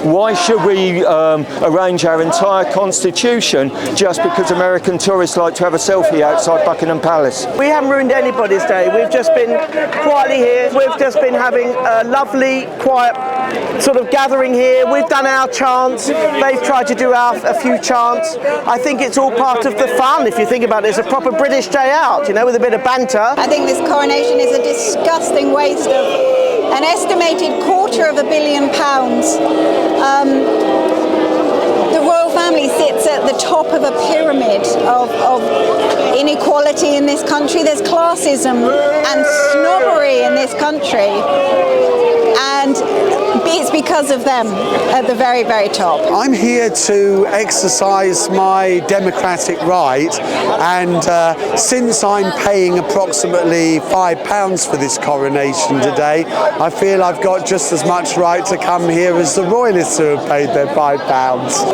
Why should we arrange our entire constitution just because American tourists like to have a selfie outside Buckingham Palace? We haven't ruined anybody's day. We've just been quietly here. We've just been having a lovely, quiet sort of gathering here. We've done our chants. They've tried to do a few chants. I think it's all part of the fun. If you think about it, it's a proper British day out, you know, with a bit of banter. I think this coronation is a disgusting waste of an estimated £250 million. The royal family sits at the top of a pyramid of inequality in this country. There's classism and snobbery in this country, and it's because of them at the very, very top. I'm here to exercise my democratic right, and since I'm paying approximately £5 for this coronation today, I feel I've got just as much right to come here as the royalists who have paid their £5.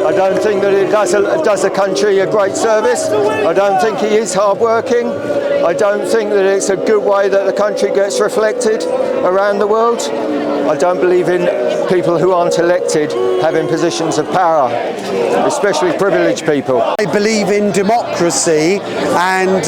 I don't think that it does the country a great service. I don't think he is hard-working. I don't think that it's a good way that the country gets reflected around the world. I don't believe in people who aren't elected having positions of power, especially privileged people. I believe in democracy, and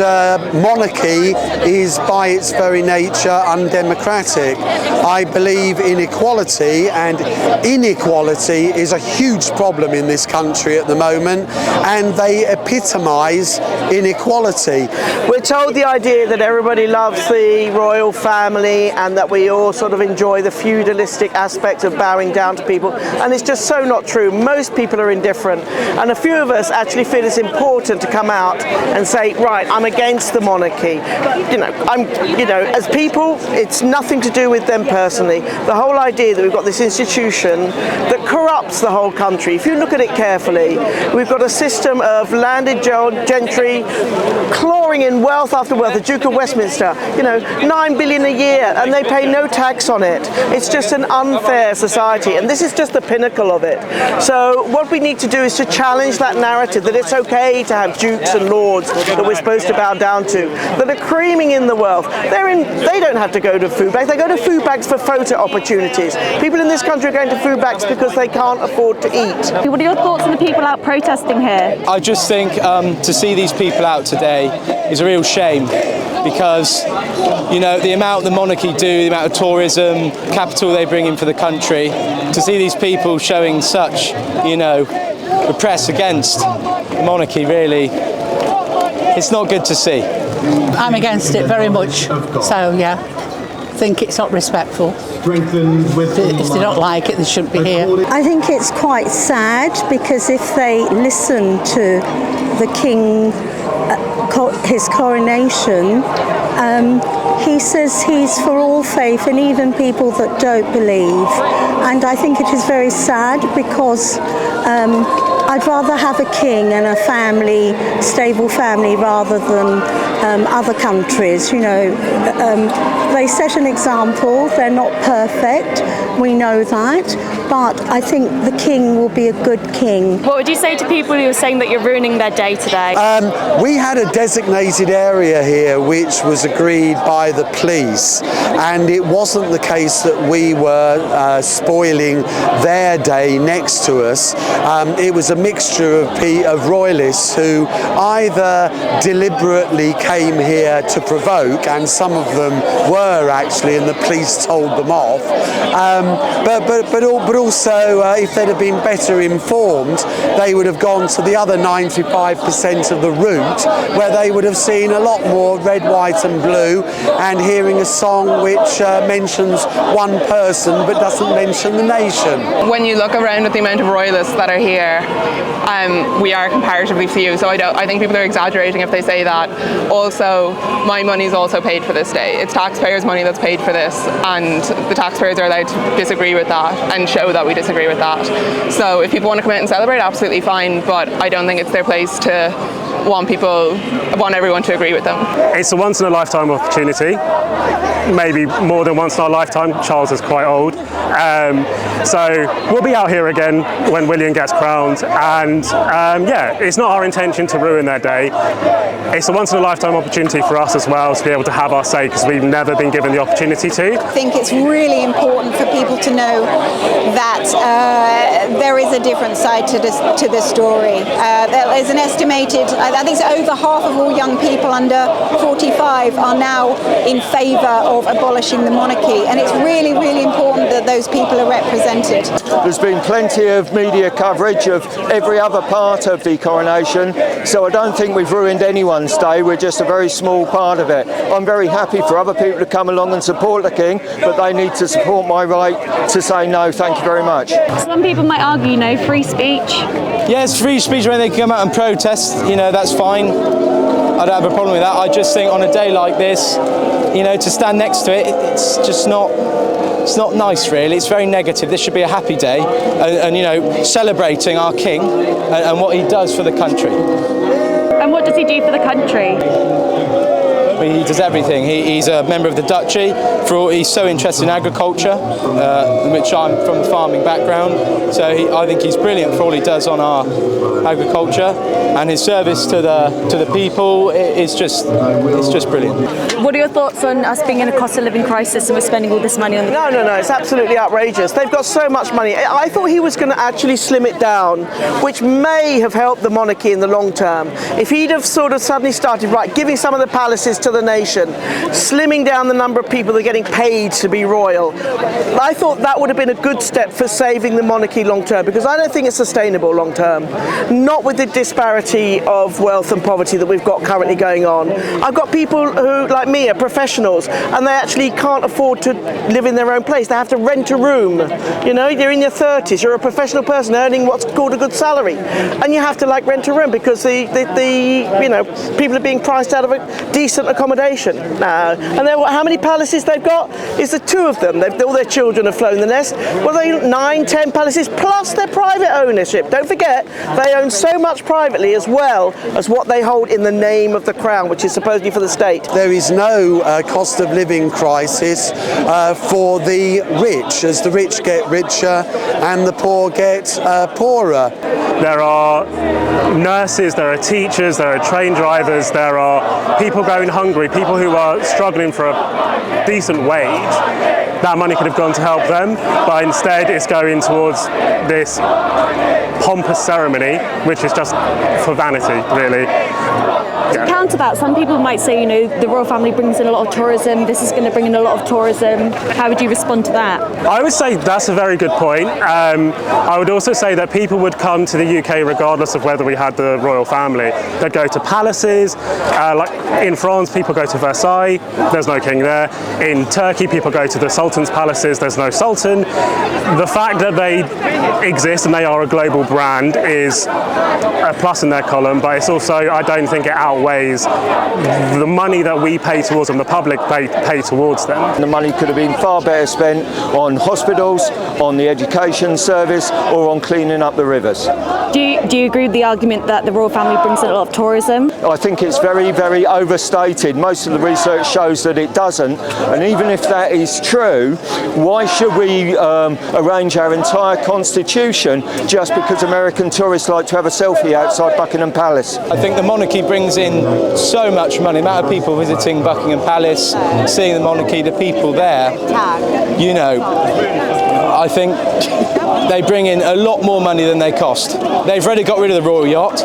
monarchy is by its very nature undemocratic. I believe in equality, and inequality is a huge problem in this country at the moment, and they epitomise inequality. We're told the idea that everybody loves the royal family and that we all sort of enjoy the feudalistic aspect of bowing down to people, and it's just so not true. Most people are indifferent, and a few of us actually feel it's important to come out and say, right, I'm against the monarchy. As people, it's nothing to do with them personally. The whole idea that we've got this institution that corrupts the whole country. If you look at it carefully, we've got a system of landed gentry clawing in wealth after wealth. The Duke of Westminster, $9 billion a year, and they pay no tax on it. It's just an unfair society, and this is just the pinnacle of it. So what we need to do is to challenge that narrative that it's okay to have dukes and lords that we're supposed to bow down to, that are creaming in the wealth. They don't have to go to food banks. They go to food banks for photo opportunities. People in this country are going to food banks because they can't afford to eat. What are your thoughts on the people out protesting here? I just think to see these people out today is a real shame, because the amount the monarchy do, the amount of tourism, capital they bring in for the country, to see these people showing such repress against the monarchy, really, it's not good to see. I'm against it very much, so yeah, I think it's not respectful. If they don't like it, they shouldn't be here. I think it's quite sad, because if they listen to the King, his coronation, he says he's for all faith, and even people that don't believe. And I think it is very sad, because I'd rather have a king and a family, stable family, rather than other countries. They set an example. They're not perfect, we know that, but I think the king will be a good king. What would you say to people who are saying that you're ruining their day today? We had a designated area here which was agreed by the police, and it wasn't the case that we were spoiling their day next to us. It was a mixture of royalists who either deliberately came here to provoke, and some of them were actually, and the police told them off, but also if they'd have been better informed, they would have gone to the other 95% of the route, where they would have seen a lot more red, white and blue, and hearing a song which mentions one person but doesn't mention the nation. When you look around at the amount of royalists that are here, we are comparatively few, so I think people are exaggerating if they say that. Also, my money's also paid for this day. It's taxpayers' money that's paid for this, and the taxpayers are allowed to disagree with that and show that we disagree with that. So if people want to come out and celebrate, absolutely fine, but I don't think it's their place to want everyone to agree with them. It's a once in a lifetime opportunity, maybe more than once in our lifetime. Charles is quite old, so we'll be out here again when William gets crowned, and it's not our intention to ruin their day. It's a once in a lifetime opportunity for us as well to be able to have our say, because we've never been given the opportunity to. I think it's really important for people to know that a different side to the story. There is an estimated, I think it's over half of all young people under 45 are now in favour of abolishing the monarchy, and it's really, really important that those people are represented. There's been plenty of media coverage of every other part of the coronation, so I don't think we've ruined anyone's day. We're just a very small part of it. I'm very happy for other people to come along and support the King, but they need to support my right to say no, thank you very much. Some people might argue, free speech. Yes, free speech when they come out and protest, that's fine. I don't have a problem with that. I just think on a day like this, to stand next to it, it's just not. It's not nice, really. It's very negative. This should be a happy day, and celebrating our King and what he does for the country. And what does he do for the country? He does everything. He's a member of the duchy. He's so interested in agriculture, which I'm from a farming background. So I think he's brilliant for all he does on our agriculture, and his service to the people is just brilliant. What are your thoughts on us being in a cost of living crisis and we're spending all this money on the... No, it's absolutely outrageous. They've got so much money. I thought he was going to actually slim it down, which may have helped the monarchy in the long term. If he'd have sort of suddenly started, giving some of the palaces to the nation, slimming down the number of people that are getting paid to be royal, I thought that would have been a good step for saving the monarchy long term, because I don't think it's sustainable long term. Not with the disparity of wealth and poverty that we've got currently going on. I've got people who, like me, are professionals, and they actually can't afford to live in their own place. They have to rent a room. You're in your 30s, you're a professional person earning what's called a good salary, and you have to rent a room because the people are being priced out of a decent accommodation now. And then how many palaces they've got? Is the two of them. All their children have flown the nest. Well, they 9, 10 palaces plus their private ownership. Don't forget, they own so much privately as well as what they hold in the name of the crown, which is supposedly for the state. There is no cost of living crisis for the rich, as the rich get richer and the poor get poorer. There are nurses, there are teachers, there are train drivers, there are people going hungry, people who are struggling for a decent wage. That money could have gone to help them, but instead it's going towards this pompous ceremony, which is just for vanity, really. To counter that, some people might say, the royal family brings in a lot of tourism, this is going to bring in a lot of tourism. How would you respond to that? I would say that's a very good point. I would also say that people would come to the UK regardless of whether we had the royal family. They'd go to palaces, like in France people go to Versailles, there's no king there. In Turkey people go to the Sultan's palaces, there's no Sultan. The fact that they exist and they are a global brand is a plus in their column, but it's also, I don't think it outweighs the money that we pay towards them, the public pay towards them. The money could have been far better spent on hospitals, on the education service, or on cleaning up the rivers. Do you agree with the argument that the royal family brings in a lot of tourism? I think it's very, very overstated. Most of the research shows that it doesn't, and even if that is true, why should we arrange our entire constitution just because American tourists like to have a selfie outside Buckingham Palace? I think the monarchy brings in so much money. The amount of people visiting Buckingham Palace, seeing the monarchy, the people there, I think they bring in a lot more money than they cost. They've already got rid of the royal yacht.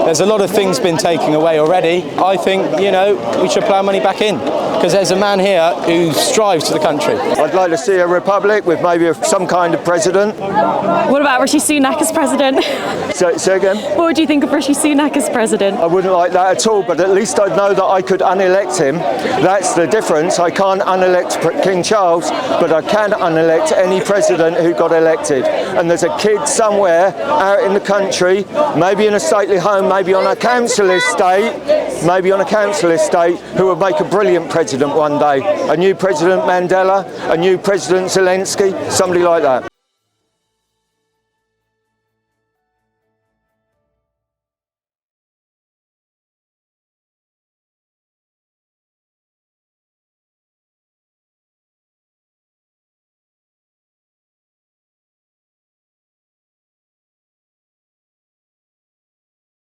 There's a lot of things been taken away already. I think, we should plough money back in, because there's a man here who strives for the country. I'd like to see a republic with maybe some kind of president. What about Rishi Sunak as president? Say again? What would you think of Rishi Sunak as president? I wouldn't like that at all, but at least I'd know that I could unelect him. That's the difference. I can't unelect King Charles, but I can unelect any president who got elected. And there's a kid somewhere out in the country, maybe in a stately home, maybe on a council estate, who would make a brilliant president one day. A new President Mandela, a new President Zelensky, somebody like that.